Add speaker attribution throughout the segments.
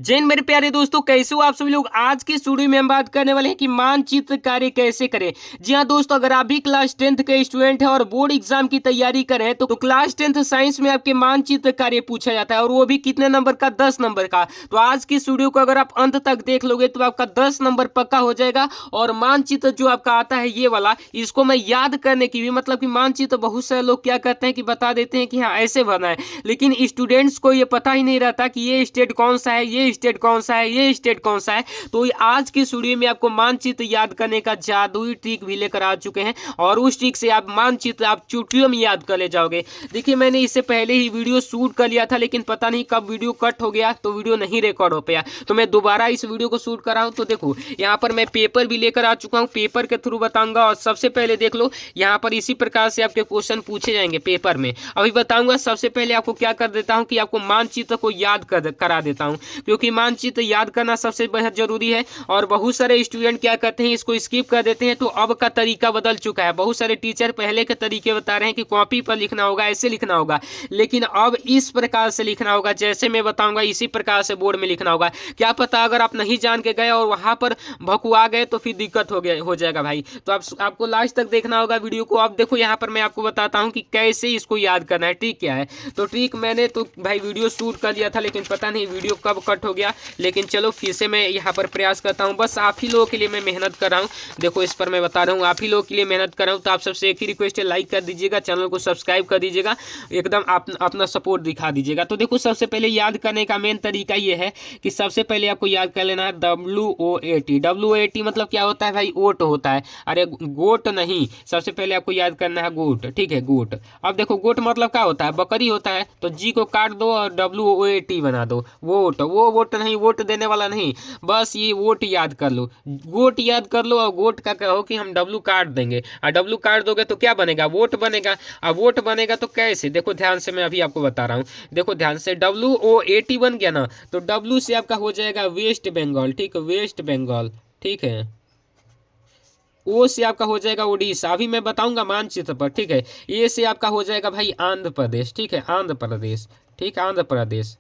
Speaker 1: जय हिंद मेरे प्यारे दोस्तों, कैसे हो आप सभी लोग। आज की स्टूडियो में हम बात करने वाले हैं कि मानचित्र कार्य कैसे करें। जी हाँ दोस्तों, अगर आप भी क्लास 10th के स्टूडेंट हैं और बोर्ड एग्जाम की तैयारी कर रहे हैं तो क्लास 10th साइंस में आपके मानचित्र कार्य पूछा जाता है और वो भी कितने नंबर का, 10 नंबर का। तो आज की स्टूडियो को अगर आप अंत तक देख लोगे तो आपका 10 नंबर पक्का हो जाएगा। और मानचित्र जो आपका आता है ये वाला, इसको मैं याद करने की भी मतलब कि मानचित्र बहुत सारे लोग क्या करते हैं कि बता देते हैं कि हाँ ऐसे बना है, लेकिन स्टूडेंट्स को ये पता ही नहीं रहता कि ये स्टेट कौन सा है, ये स्टेट कौन सा है, ये स्टेट कौन सा है। तो आज की वीडियो में आपको मानचित्र याद करने का जादुई ट्रिक भी लेकर आ चुके हैं और उस ट्रिक से आप मानचित्र आप चुटकियों में याद कर ले जाओगे। देखिए, मैंने इससे पहले ही वीडियो शूट कर लिया था, लेकिन पता नहीं कब वीडियो कट हो गया तो वीडियो नहीं रिकॉर्ड हो पाया, तो मैं दोबारा इस वीडियो को शूट कर रहा हूं। तो देखो, यहाँ पर मैं पेपर भी लेकर आ चुका हूँ, पेपर के थ्रू बताऊंगा। और सबसे पहले देख लो, यहाँ पर इसी प्रकार से आपके क्वेश्चन पूछे जाएंगे पेपर में। अभी बताऊंगा। सबसे पहले आपको क्या कर देता हूँ कि आपको मानचित्र को याद करा देता हूँ, क्योंकि मानचित्र याद करना सबसे बेहद जरूरी है। और बहुत सारे स्टूडेंट क्या करते हैं, इसको स्किप कर देते हैं। तो अब का तरीका बदल चुका है। बहुत सारे टीचर पहले के तरीके बता रहे हैं कि कॉपी पर लिखना होगा, ऐसे लिखना होगा, लेकिन अब इस प्रकार से लिखना होगा जैसे मैं बताऊंगा, इसी प्रकार से बोर्ड में लिखना होगा। क्या पता अगर आप नहीं जान के गए और वहां पर भकुआ गए तो फिर दिक्कत हो जाएगा भाई। तो आपको लास्ट तक देखना होगा वीडियो को। अब देखो, यहाँ पर मैं आपको बताता हूँ कि कैसे इसको याद करना है। ट्रिक क्या है, तो ट्रिक मैंने तो भाई वीडियो शूट कर लिया था, लेकिन पता नहीं वीडियो कब कट हो गया। लेकिन चलो फिर से मैं यहाँ पर प्रयास करता हूँ। बस आप ही लोगों के लिए मैं मेहनत कर रहा हूँ। देखो, इस पर मैं बता रहा हूँ, आप ही लोगों के लिए मेहनत कर रहा हूँ। तो आप सबसे एक ही रिक्वेस्ट है, लाइक कर दीजिएगा, चैनल को सब्सक्राइब कर दीजिएगा, एकदम अपना सपोर्ट दिखा दीजिएगा। तो देखो, सबसे पहले याद करने का मेन तरीका ये है कि सबसे पहले आपको याद कर लेना है WOAT। WOAT मतलब क्या होता है भाई, ओट होता है। अरे गोट नहीं, सबसे पहले आपको याद करना है गोट। ठीक है, गोट। अब देखो, गोट मतलब क्या होता है, बकरी होता है। तो जी को काट दो और WOAT बना दो, वोट। वो वोट नहीं, वोट देने वाला नहीं, बस ये वोट याद कर लो, गोट याद कर लो। और गोट का कहो कि हम W काट देंगे, और W काट दोगे तो क्या बनेगा, वोट बनेगा। और वोट बनेगा तो कैसे, देखो ध्यान से, मैं अभी आपको बता रहा हूँ। देखो ध्यान से, WOAT बन गया ना, तो W से आपका हो जाएगा वेस्ट बंगाल। ठीक है, वेस्ट बंगाल। ठीक है, ओ से आपका हो जाएगा उड़ीसा, अभी मैं बताऊंगा मानचित्र पर। ठीक है, ए से आपका हो जाएगा भाई आंध्र प्रदेश। ठीक है, आंध्र प्रदेश। ठीक है, आंध्र प्रदेश।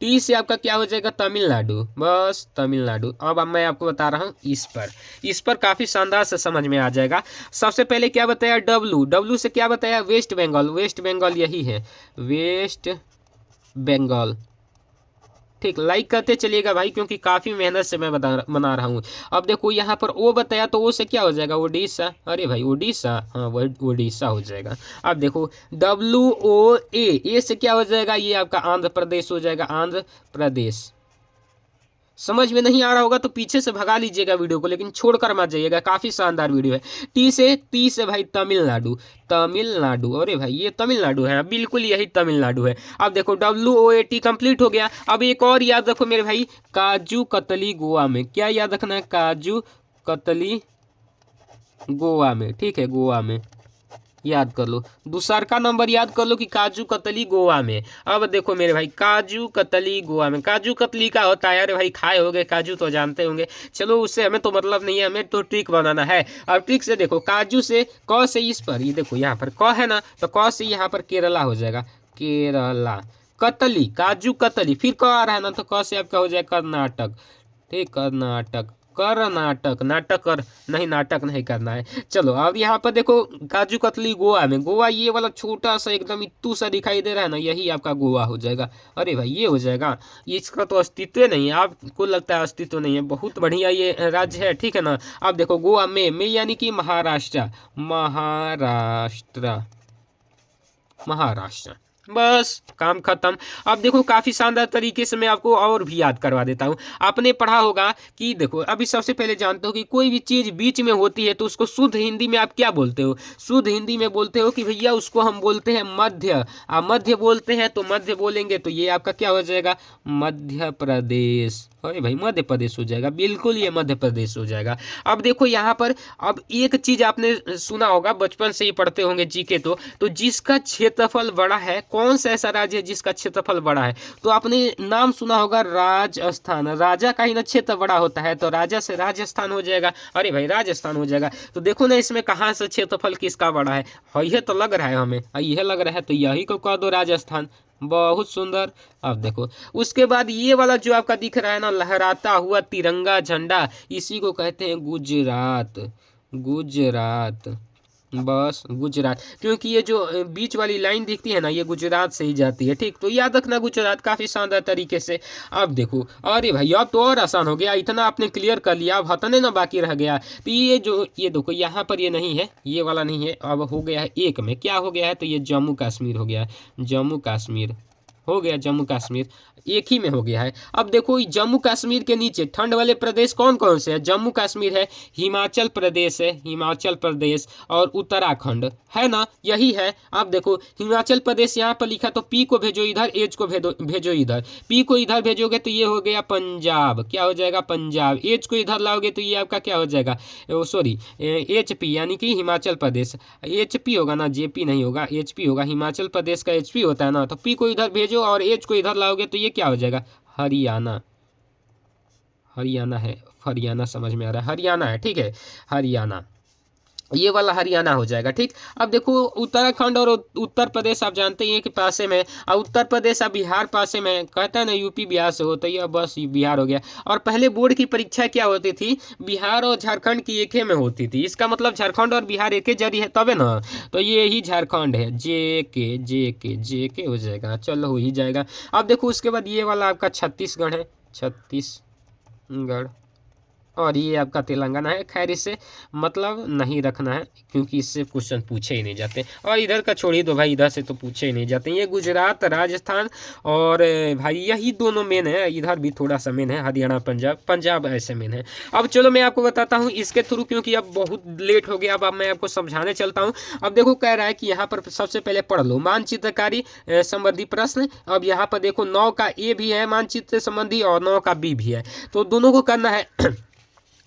Speaker 1: टी से आपका क्या हो जाएगा, तमिलनाडु। बस तमिलनाडु। अब मैं आपको बता रहा हूँ इस पर काफी शानदार से समझ में आ जाएगा। सबसे पहले क्या बताया, डब्लू से क्या बताया, वेस्ट बंगाल। वेस्ट बंगाल यही है, वेस्ट बंगाल। ठीक, लाइक करते चलिएगा भाई, क्योंकि काफ़ी मेहनत से मैं बना रहा हूँ। अब देखो, यहाँ पर ओ बताया तो ओ से क्या हो जाएगा, उड़ीसा। अरे भाई उड़ीसा, हाँ वो उड़ीसा हो जाएगा। अब देखो, WOA से क्या हो जाएगा, ये आपका आंध्र प्रदेश हो जाएगा, आंध्र प्रदेश। समझ में नहीं आ रहा होगा तो पीछे से भगा लीजिएगा वीडियो को, लेकिन छोड़कर मत जाइएगा, काफी शानदार वीडियो है। टी से भाई तमिलनाडु। तमिलनाडु, अरे भाई ये तमिलनाडु है, बिल्कुल यही तमिलनाडु है। अब देखो, WOAT कंप्लीट हो गया। अब एक और याद रखो मेरे भाई, काजू कतली गोवा में। क्या याद रखना है, काजू कतली गोवा में। ठीक है, गोवा में याद कर लो। दूसरा का नंबर याद कर लो कि काजू कतली गोवा में। अब देखो मेरे भाई, काजू कतली गोवा में, काजू कतली का होता है, अरे भाई खाए होंगे काजू तो जानते होंगे। चलो, उससे हमें तो मतलब नहीं है, हमें तो ट्रिक बनाना है। अब ट्रिक से देखो, काजू से क से इस पर, ये देखो यहाँ पर क है ना, तो क से यहाँ पर केरला हो जाएगा, केरला। कतली, काजू कतली, फिर क आ रहा है ना, तो क से आपका हो जाएगा कर्नाटक। ठीक, कर्नाटक। कर्नाटक, नाटक कर नहीं, नाटक नहीं करना है। चलो, अब यहाँ पर देखो, काजू कतली गोवा में। गोवा ये वाला छोटा सा एकदम इत्तू सा दिखाई दे रहा है ना, यही आपका गोवा हो जाएगा। अरे भाई ये हो जाएगा, ये इसका तो अस्तित्व नहीं है, आपको लगता है अस्तित्व नहीं है, बहुत बढ़िया ये राज्य है। ठीक है ना। अब देखो, गोवा में यानी कि महाराष्ट्र। महाराष्ट्र, महाराष्ट्र। बस काम खत्म। अब देखो, काफी शानदार तरीके से मैं आपको और भी याद करवा देता हूँ। आपने पढ़ा होगा कि देखो, अभी सबसे पहले जानते हो कि कोई भी चीज बीच में होती है तो उसको शुद्ध हिंदी में आप क्या बोलते हो, शुद्ध हिंदी में बोलते हो कि भैया उसको हम बोलते हैं मध्य। आप मध्य बोलते हैं तो मध्य बोलेंगे तो ये आपका क्या हो जाएगा, मध्य प्रदेश। अरे भाई मध्य प्रदेश हो जाएगा, बिल्कुल ये मध्य प्रदेश हो जाएगा। अब देखो यहाँ पर, अब एक चीज आपने सुना होगा, बचपन से ही पढ़ते होंगे जीके, तो जिसका क्षेत्रफल बड़ा है, कौन सा ऐसा राज्य है जिसका क्षेत्रफल बड़ा है, तो आपने नाम सुना होगा राजस्थान। राजा का ही ना क्षेत्र बड़ा होता है, तो राजा से राजस्थान हो जाएगा। अरे भाई राजस्थान हो जाएगा। तो देखो ना, इसमें कहाँ से क्षेत्रफल किसका बड़ा है, यह तो लग रहा है हमें, यह लग रहा है, तो यही को कह दो राजस्थान। बहुत सुंदर। अब देखो उसके बाद ये वाला जो आपका दिख रहा है ना, लहराता हुआ तिरंगा झंडा, इसी को कहते हैं गुजरात। गुजरात, बस गुजरात, क्योंकि ये जो बीच वाली लाइन दिखती है ना, ये गुजरात से ही जाती है। ठीक, तो याद रखना गुजरात, काफी शानदार तरीके से। अब देखो, अरे भाई अब तो और आसान हो गया, इतना आपने क्लियर कर लिया, अब हतने ना बाकी रह गया। तो ये देखो यहाँ पर ये नहीं है, ये वाला नहीं है, अब हो गया है एक में, क्या हो गया है, तो ये जम्मू कश्मीर हो गया है, जम्मू कश्मीर हो गया, जम्मू कश्मीर एक ही में हो गया है। अब देखो जम्मू कश्मीर के नीचे ठंड वाले प्रदेश कौन कौन से है, जम्मू कश्मीर है, हिमाचल प्रदेश है, हिमाचल प्रदेश और उत्तराखंड है ना, यही है। अब देखो हिमाचल प्रदेश यहाँ पर लिखा, तो पी को भेजो इधर, एच को भेजो इधर, पी को इधर भेजोगे तो ये हो गया पंजाब, क्या हो जाएगा पंजाब, एच को इधर लाओगे तो ये आपका क्या हो जाएगा, सॉरी एच पी, यानी कि हिमाचल प्रदेश, एच पी होगा ना, जे पी नहीं होगा, एच पी होगा, हिमाचल प्रदेश का एच पी होता है ना, तो पी को इधर भेजो और एच को इधर लाओगे तो ये क्या हो जाएगा, हरियाणा। हरियाणा है, हरियाणा समझ में आ रहा है, हरियाणा है, ठीक है, हरियाणा, ये वाला हरियाणा हो जाएगा। ठीक, अब देखो उत्तराखंड और उत्तर प्रदेश आप जानते ही हैं कि पासे में, और उत्तर प्रदेश और बिहार पासे में, कहता है ना यूपी बिहार से होता है, ये बस बिहार हो गया। और पहले बोर्ड की परीक्षा क्या होती थी, बिहार और झारखंड की एक ही में होती थी, इसका मतलब झारखंड और बिहार एक ही जरी है तबे ना, तो ये ही झारखंड है, जे के हो जाएगा, चलो हो ही जाएगा। अब देखो उसके बाद ये वाला आपका छत्तीसगढ़ है, छत्तीसगढ़, और ये आपका तेलंगाना है। खैर इसे मतलब नहीं रखना है, क्योंकि इससे क्वेश्चन पूछे ही नहीं जाते, और इधर का छोड़ ही दो भाई, इधर से तो पूछे ही नहीं जाते। ये गुजरात, राजस्थान और भाई यही दोनों मेन है, इधर भी थोड़ा सा मेन है, हरियाणा, पंजाब ऐसे मेन है। अब चलो मैं आपको बताता हूँ इसके थ्रू, क्योंकि अब बहुत लेट हो गया, अब मैं आपको समझाने चलता हूँ। अब देखो कह रहा है कि यहाँ पर सबसे पहले पढ़ लो मानचित्रकारी संबंधी प्रश्न। अब यहाँ पर देखो 9 का ए भी है मानचित्र संबंधी, और 9 का बी भी है, तो दोनों को करना है।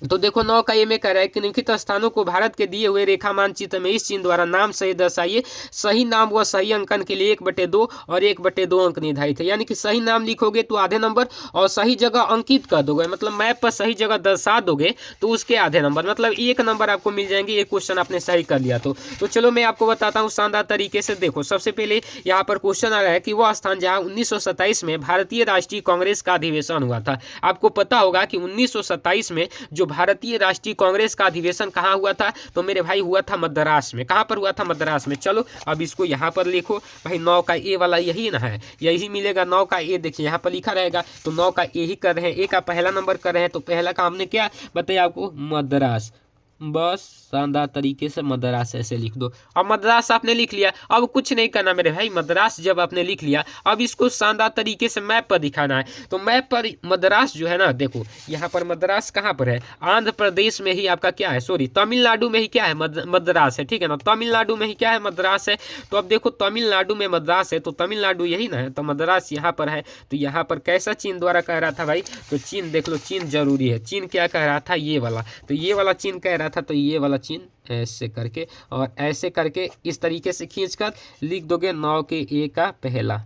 Speaker 1: तो देखो 9 का ये में कह रहा है कि निम्नलिखित स्थानों को भारत के दिए हुए रेखा मानचित्र में इस चिन्ह द्वारा नाम सही दर्शाइए। सही नाम व सही अंकन के लिए 1/2 और 1/2 अंक निर्धारित है, यानी कि सही नाम लिखोगे तो आधे नंबर, और सही जगह अंकित कर दोगे, मतलब मैप पर सही जगह दर्शा दोगे तो उसके आधे नंबर, मतलब 1 नंबर आपको मिल जाएंगे, ये क्वेश्चन आपने सही कर लिया तो चलो मैं आपको बताता हूँ शानदार तरीके से। देखो सबसे पहले यहाँ पर क्वेश्चन आ रहा है कि वह स्थान जहाँ 1927 में भारतीय राष्ट्रीय कांग्रेस का अधिवेशन हुआ था। आपको पता होगा कि 1927 में जो भारतीय राष्ट्रीय कांग्रेस का अधिवेशन कहाँ हुआ था, तो मेरे भाई हुआ था मद्रास में। कहाँ पर हुआ था, मद्रास में। चलो अब इसको यहाँ पर लिखो भाई, 9 का ए वाला यही ना है, यही मिलेगा 9 का ए, देखिए यहाँ पर लिखा रहेगा, तो 9 का ए ही कर रहे हैं, ए का पहला नंबर कर रहे हैं, तो पहला काम ने क्या बताया आपको, मद्रास, बस शानदार तरीके से मद्रास ऐसे लिख दो। अब मद्रास आपने लिख लिया, अब कुछ नहीं करना मेरे भाई, मद्रास जब आपने लिख लिया अब इसको शानदार तरीके से मैप पर दिखाना है। तो मैप पर मद्रास जो है ना, देखो यहाँ पर मद्रास कहाँ पर है, आंध्र प्रदेश में ही आपका क्या है, सॉरी तमिलनाडु में ही क्या है, मद्रास है, ठीक है ना, तमिलनाडु में ही क्या है, मद्रास है। तो अब देखो तमिलनाडु में मद्रास है, तो तमिलनाडु यही ना है, तो मद्रास यहाँ पर है। तो यहाँ पर कैसा चिन्ह द्वारा कह रहा था भाई, तो चिन्ह देख लो, चिन्ह जरूरी है। चिन्ह क्या कह रहा था, ये वाला, तो ये वाला चिन्ह कह रहा था, तो ये वाला चिन्ह ऐसे करके और ऐसे करके इस तरीके से खींचकर लिख दोगे 9 के ए का पहला,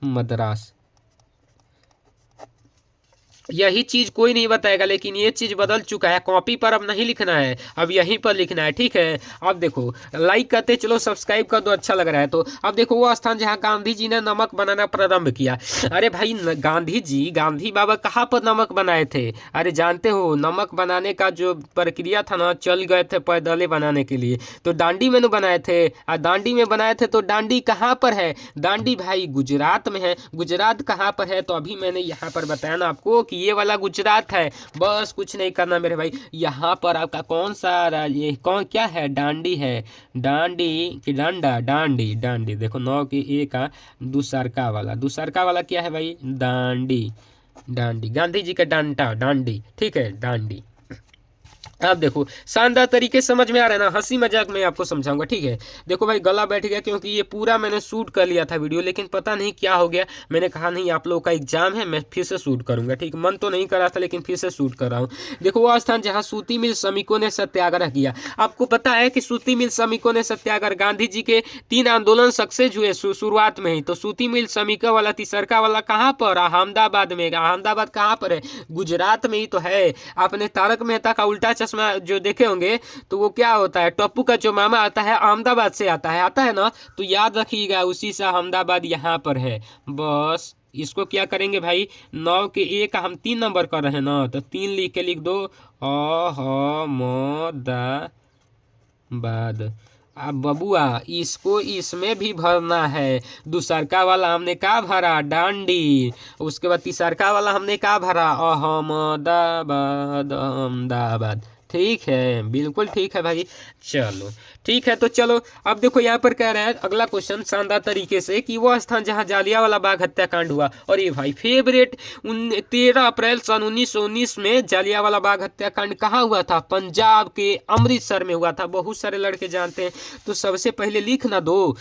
Speaker 1: मद्रास। यही चीज कोई नहीं बताएगा, लेकिन ये चीज बदल चुका है, कॉपी पर अब नहीं लिखना है, अब यहीं पर लिखना है, ठीक है। अब देखो लाइक करते चलो, सब्सक्राइब कर दो, अच्छा लग रहा है तो। अब देखो वो स्थान जहाँ गांधी जी ने नमक बनाना प्रारंभ किया। अरे भाई गांधी बाबा कहाँ पर नमक बनाए थे, अरे जानते हो नमक बनाने का जो प्रक्रिया था ना, चल गए थे पैदले बनाने के लिए, तो दांडी में बनाए थे, और दांडी में बनाए थे, तो दांडी कहाँ पर है, दांडी भाई गुजरात में है। गुजरात कहाँ पर है, तो अभी मैंने यहाँ पर बताया ना आपको कि ये वाला गुजरात है, बस कुछ नहीं करना मेरे भाई। यहाँ पर आपका कौन सा ये कौन क्या है, डांडी है, डांडी की डांडा, डांडी, डांडी देखो 9 की ए का दूसरका वाला क्या है भाई, डांडी, डांडी गांधी जी का डांटा, डांडी, ठीक है, डांडी। अब देखो शानदार तरीके से समझ में आ रहा है ना, हंसी मजाक में आपको समझाऊंगा, ठीक है। देखो भाई गला बैठ गया, क्योंकि ये पूरा मैंने शूट कर लिया था वीडियो, लेकिन पता नहीं क्या हो गया, मैंने कहा नहीं आप लोगों का एग्जाम है, मैं फिर से शूट करूंगा, ठीक। मन तो नहीं कर रहा था, लेकिन फिर से शूट कर रहा हूँ। देखो वो स्थान जहाँ सूती मिल श्रमिकों ने सत्याग्रह किया। आपको पता है कि सूती मिल श्रमिकों ने सत्याग्रह, गांधी जी के 3 आंदोलन सक्सेस हुए शुरुआत में ही, तो सूती मिल श्रमिकों वाला तीसरका वाला कहाँ पर, अहमदाबाद में। अहमदाबाद कहाँ पर है, गुजरात में ही तो है। आपने तारक मेहता का उल्टा चश्मा जो देखे होंगे तो वो क्या होता है, टप्पू का जो मामा आता है अहमदाबाद से आता है ना, तो याद रखिएगा उसी से अहमदाबाद यहाँ पर है। बस इसको क्या करेंगे भाई, 9 के 1 हम 3 नंबर कर रहे हैं ना, तो 3 लिख के लिख दो अहमदाबाद। अब बबुआ इसको इसमें भी भरना है। दूसरका वाला हमने का भरा, डांडी। उसके बाद तीसरका वाला हमने का भरा, अहमदाबाद अहमदाबाद। ठीक है, बिल्कुल ठीक है भाई। चलो ठीक है, तो चलो अब देखो यहाँ पर कह रहा है अगला क्वेश्चन शानदार तरीके से कि वह स्थान जहाँ जालियांवाला बाग हत्याकांड हुआ। और ये भाई फेवरेट 13 अप्रैल सन 1919 में जालियांवाला बाग हत्याकांड कहाँ हुआ था, पंजाब के अमृतसर में हुआ था। बहुत सारे लड़के जानते हैं, तो सबसे पहले लिखना दो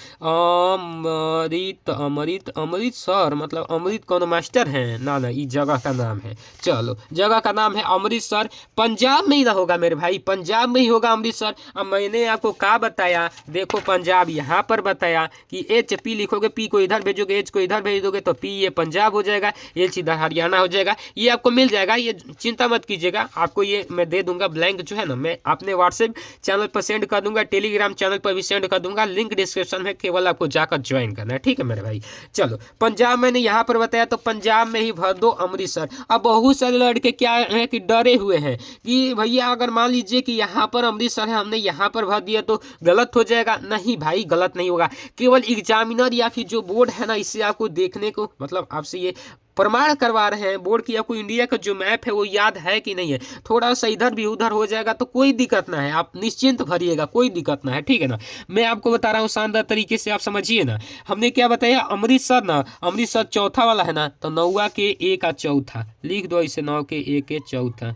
Speaker 1: अमृतसर, मतलब अमृत कौन मास्टर है ना, ये जगह का नाम है। चलो जगह का नाम है अमृतसर, पंजाब में ही ना होगा मेरे भाई, पंजाब में ही होगा अमृतसर। अब मैंने आपको क्या बताया, देखो पंजाब यहाँ पर बताया कि एच पी लिखोगे, पी को इधर भेजोगे, एच को इधर भेज दोगे तो पी ये पंजाब हो जाएगा, एच इधर हरियाणा हो जाएगा। ये आपको मिल जाएगा, ये चिंता मत कीजिएगा, आपको ये मैं दे दूंगा ब्लैंक जो है ना, मैं अपने व्हाट्सएप चैनल पर सेंड कर दूंगा, टेलीग्राम चैनल पर भी सेंड कर दूंगा, लिंक डिस्क्रिप्शन में, केवल आपको जाकर ज्वाइन करना है। ठीक है मेरे भाई। चलो पंजाब मैंने यहाँ पर बताया, तो पंजाब में ही भर दो अमृतसर। अब बहुत सारे लड़के क्या है कि डरे हुए हैं कि भैया अगर मान लीजिए कि यहाँ पर अमृतसर है, हमने यहाँ पर भर दिया तो गलत हो जाएगा। नहीं भाई, गलत नहीं होगा, केवल एग्जामिनर या फिर जो बोर्ड है ना, इससे आपको देखने को, मतलब आपसे ये प्रमाण करवा रहे हैं बोर्ड की आपको इंडिया का जो मैप है वो याद है कि नहीं है। थोड़ा सा इधर भी उधर हो जाएगा तो कोई दिक्कत ना है, आप निश्चिंत भरिएगा, कोई दिक्कत ना है। ठीक है ना, मैं आपको बता रहा हूँ शानदार तरीके से, आप समझिए ना। हमने क्या बताया, अमृतसर ना, अमृतसर चौथा वाला है ना, तो 9 के 1 का चौथा लिख दो इसे, 9 के 1 के चौथा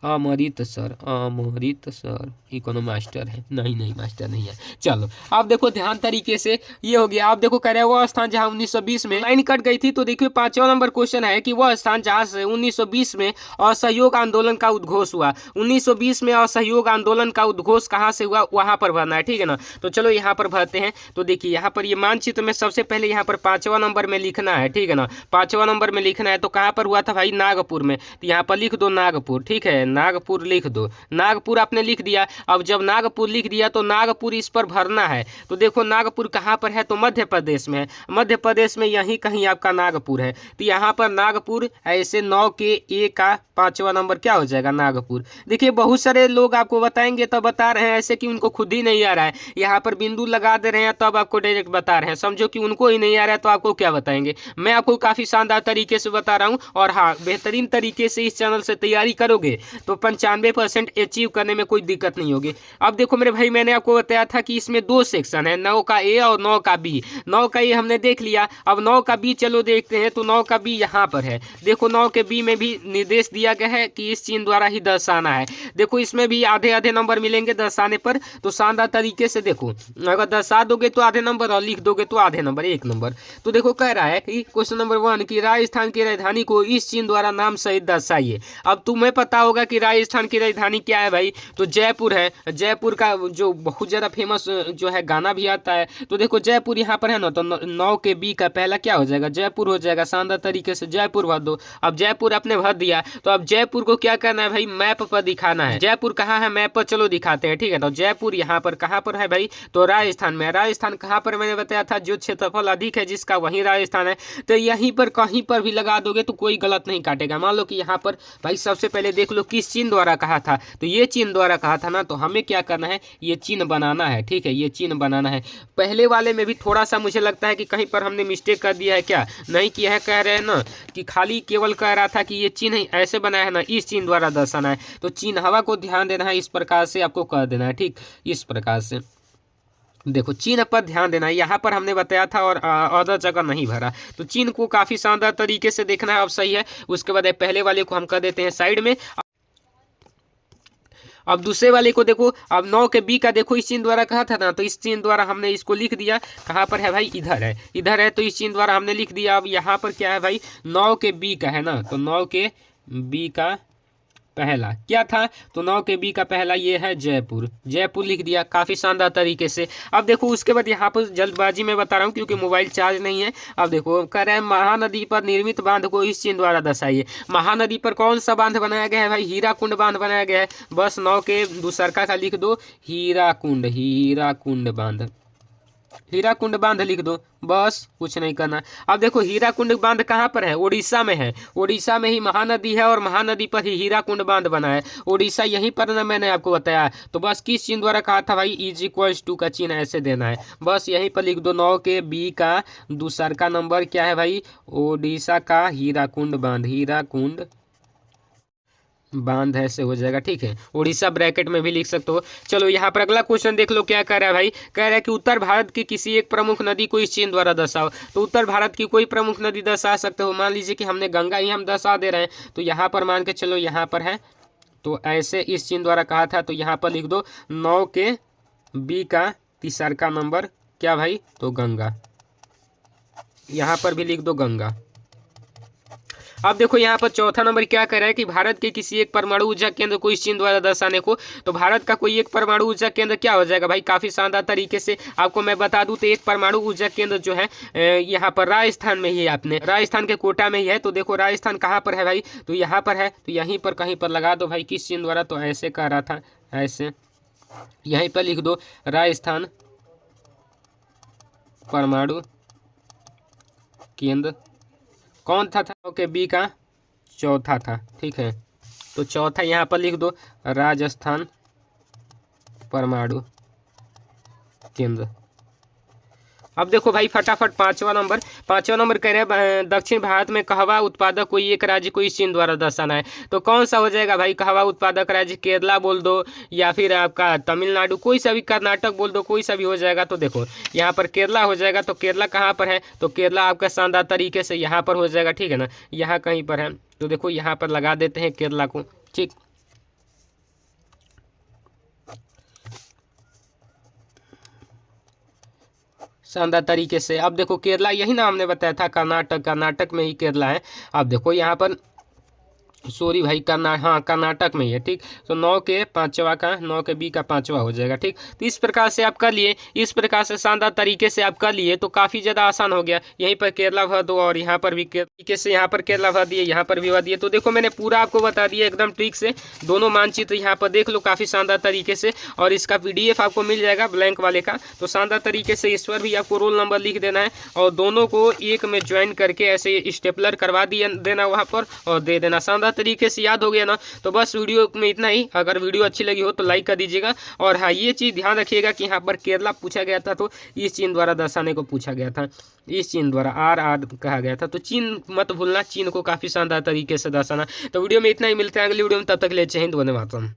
Speaker 1: अमृतसर। अमृतसर ये कोनो मास्टर है? नहीं मास्टर नहीं है। चलो आप देखो ध्यान तरीके से, ये हो गया। आप देखो कह रहे हैं वह स्थान जहां 1920 में लाइन कट गई थी, तो देखिए 5वां नंबर क्वेश्चन है कि वह स्थान जहां से 1920 में असहयोग आंदोलन का उद्घोष हुआ। 1920 में असहयोग आंदोलन का उद्घोष कहाँ से हुआ, वहां पर भरना है। ठीक है ना, तो चलो यहाँ पर भरते हैं। तो देखिए यहाँ पर ये मानचित्र में सबसे पहले यहाँ पर 5वां नंबर में लिखना है। ठीक है ना, 5वां नंबर में लिखना है। तो कहाँ पर हुआ था भाई, नागपुर में, तो यहाँ पर लिख दो नागपुर। ठीक है, नागपुर लिख दो, नागपुर आपने लिख दिया। अब जब नागपुर लिख दिया तो नागपुर इस पर भरना है। तो देखो नागपुर कहाँ पर है, तो मध्य प्रदेश में है, मध्य प्रदेश में यहीं कहीं आपका नागपुर है। तो यहाँ पर नागपुर ऐसे 9 के 1 का 5वां नंबर क्या हो जाएगा, नागपुर। देखिए बहुत सारे लोग आपको बताएंगे तो बता रहे हैं ऐसे कि उनको खुद ही नहीं आ रहा है, यहाँ पर बिंदु लगा दे रहे हैं तब आपको डायरेक्ट बता रहे हैं। समझो कि उनको ही नहीं आ रहा है तो आपको क्या बताएंगे। मैं आपको काफ़ी शानदार तरीके से बता रहा हूँ। और हाँ, बेहतरीन तरीके से इस चैनल से तैयारी करोगे तो 95% अचीव करने में कोई दिक्कत नहीं होगी। अब देखो मेरे भाई, मैंने आपको बताया था कि इसमें 2 सेक्शन है, 9 का ए और 9 का बी। 9 का ए हमने देख लिया, अब 9 का बी चलो देखते हैं। तो 9 का बी यहाँ पर है। देखो 9 के बी में भी निर्देश दिया गया है कि इस चिन्ह द्वारा ही दर्शाना है। देखो इसमें भी आधे आधे नंबर मिलेंगे दर्शाने पर। तो शानदार तरीके से देखो, अगर दर्शा दोगे तो आधे नंबर और लिख दोगे तो आधे नंबर, 1 नंबर। तो देखो कह रहा है कि क्वेश्चन नंबर 1 की राजस्थान की राजधानी को इस चिन्ह द्वारा नाम सहित दर्शाइए। अब तुम्हें पता होगा कि राजस्थान की राजधानी क्या है भाई, तो जयपुर है। जयपुर का जो बहुत ज़्यादा फेमस जो है गाना भी आता है। तो देखो जयपुर यहाँ पर है ना, तो 9 के बी का पहला क्या हो जाएगा, जयपुर हो जाएगा। शानदार तरीके से जयपुर भर दो। अब जयपुर आपने भर दिया, तो अब जयपुर को क्या करना है भाई, मैप पर दिखाना है। जयपुर कहाँ है, मैप पर चलो दिखाते हैं। ठीक है, तो जयपुर यहाँ पर कहाँ पर है भाई, तो राजस्थान में। राजस्थान कहाँ पर, मैंने बताया था जो क्षेत्रफल अधिक है जिसका वही राजस्थान है। तो यहीं पर कहीं पर भी लगा दोगे तो कोई गलत नहीं काटेगा। मान लो कि यहाँ पर भाई सबसे पहले देख लो किस चिन्ह द्वारा कहा था, तो ये चिन्ह द्वारा कहा था ना, तो हमें क्या करना है, ये चिन्ह बनाना है। ठीक है, ये चिन्ह बनाना है। पहले वाले में भी थोड़ा सा मुझे लगता है कि कहीं पर हमने मिस्टेक कर दिया है, क्या नहीं किया है, कह रहे हैं ना कि खाली केवल कह रहा था कि ये चिन्ह ऐसे बनाया है ना, इस चिन्ह द्वारा दर्शाना है। तो चिन्ह हवा को ध्यान देना है, इस प्रकार से आपको कर देना है। ठीक, इस प्रकार से देखो चिन्ह पर ध्यान देना है। यहाँ पर हमने बताया था और अदर जगह नहीं भरा, तो चिन्ह को काफ़ी शानदार तरीके से देखना है। अब सही है, उसके बाद पहले वाले को हम कर देते हैं साइड में। अब दूसरे वाले को देखो, अब 9 के बी का देखो इस चिन्ह द्वारा कहा था ना, तो इस चिन्ह द्वारा हमने इसको लिख दिया। कहाँ पर है भाई, इधर है, इधर है, तो इस चिन्ह द्वारा हमने लिख दिया। अब यहाँ पर क्या है भाई, 9 के बी का है ना, तो 9 के बी का पहला क्या था, तो 9 के बी का पहला ये है जयपुर, जयपुर लिख दिया काफी शानदार तरीके से। अब देखो उसके बाद यहाँ पर जल्दबाजी में बता रहा हूँ क्योंकि मोबाइल चार्ज नहीं है। अब देखो कह रहे हैं महानदी पर निर्मित बांध को इस चिन्ह द्वारा दर्शाइए। महानदी पर कौन सा बांध बनाया गया है भाई, हीराकुंड बांध बनाया गया है। बस 9 के दूसरका का लिख दो हीराकुंड, हीराकुंड बांध, हीराकुंड बांध लिख दो, बस कुछ नहीं करना। अब देखो हीराकुंड बांध कहाँ पर है, उड़ीसा में है। उड़ीसा में ही महानदी है और महानदी पर ही हीराकुंड बांध बना है। उड़ीसा यहीं पर ना, मैंने आपको बताया। तो बस किस चिन्ह द्वारा कहा था भाई, इज इक्वल्स टू का चिन्ह ऐसे देना है, बस यहीं पर लिख दो। 9 के बी का दूसर का नंबर क्या है भाई, उड़ीसा का हीराकुंड बांध, हीराकुंड बांध ऐसे हो जाएगा, ठीक है। उड़ीसा ब्रैकेट में भी लिख सकते हो। चलो यहाँ पर अगला क्वेश्चन देख लो क्या कह रहा है भाई, कह रहा है कि उत्तर भारत की किसी एक प्रमुख नदी को इस चिन्ह द्वारा दर्शाओ। तो उत्तर भारत की कोई प्रमुख नदी दर्शा सकते हो, मान लीजिए कि हमने गंगा ही हम दर्शा दे रहे हैं, तो यहाँ पर मान के चलो यहाँ पर है, तो ऐसे इस चिन्ह द्वारा कहा था, तो यहाँ पर लिख दो 9 के बी का तीसर का नंबर क्या भाई, तो गंगा, यहाँ पर भी लिख दो गंगा। अब देखो यहाँ पर चौथा नंबर क्या कह रहा है कि भारत के किसी एक परमाणु ऊर्जा केंद्र को इस चिन्ह द्वारा दर्शाने को। तो भारत का कोई एक परमाणु ऊर्जा केंद्र क्या हो जाएगा भाई, काफी शानदार तरीके से आपको मैं बता दूं, तो एक परमाणु ऊर्जा केंद्र जो है यहाँ पर राजस्थान में ही है, अपने राजस्थान के कोटा में ही है। तो देखो राजस्थान कहाँ पर है भाई, तो यहाँ पर है, तो यहीं पर कहीं पर लगा दो भाई किस चिन्ह द्वारा, तो ऐसे कह रहा था, ऐसे यहीं पर लिख दो राजस्थान परमाणु केंद्र। कौन था ओके बी का चौथा था, ठीक है। तो चौथा यहाँ पर लिख दो राजस्थान परमाणु केंद्र। अब देखो भाई फटाफट पांचवा नंबर कह रहे हैं दक्षिण भारत में कहवा उत्पादक कोई एक राज्य को इस चिन्ह द्वारा दर्शाना है। तो कौन सा हो जाएगा भाई, कहवा उत्पादक राज्य केरला बोल दो या फिर आपका तमिलनाडु, कोई सा भी, कर्नाटक बोल दो, कोई सा भी हो जाएगा। तो देखो यहाँ पर केरला हो जाएगा, तो केरला कहाँ पर है, तो केरला आपका शानदार तरीके से यहाँ पर हो जाएगा, ठीक है ना, यहाँ कहीं पर है। तो देखो यहाँ पर लगा देते हैं केरला को, ठीक। शानदार तरीके से। अब देखो केरला यही ना हमने बताया था, कर्नाटक में ही केरला है। अब देखो यहाँ पर सॉरी भाई हाँ कर्नाटक में ही है, ठीक। तो 9 के पांचवा का, 9 के बी का पांचवा हो जाएगा, ठीक। तो इस प्रकार से आप कर लिए, इस प्रकार से शानदार तरीके से आप कर लिए, तो काफ़ी ज़्यादा आसान हो गया। यहीं पर केरला भर दो और यहाँ पर भी तरीके से यहाँ पर केरला भर दिए, यहाँ पर भी भर दिए। तो देखो मैंने पूरा आपको बता दिया एकदम ठीक से, दोनों मानचित्र यहाँ पर देख लो काफ़ी शानदार तरीके से। और इसका PDF आपको मिल जाएगा ब्लैंक वाले का। तो शानदार तरीके से इस पर भी आपको रोल नंबर लिख देना है और दोनों को एक में ज्वाइन करके ऐसे स्टेपलर करवा देना वहाँ पर और दे देना। शानदार तरीके से याद हो गया ना। तो बस वीडियो में इतना ही। अगर वीडियो अच्छी लगी हो तो लाइक कर दीजिएगा। और हाँ ये चीज़ ध्यान रखिएगा कि यहाँ पर केरला पूछा गया था तो इस चिन्ह द्वारा दर्शाने को पूछा गया था, इस चिन्ह द्वारा आर कहा गया था। तो चिन्ह मत भूलना, चिन्ह को काफ़ी शानदार तरीके से दर्शाना। तो वीडियो में इतना ही, मिलते हैं अगली वीडियो में, तब तक ले जय हिंद, वंदे मातरम।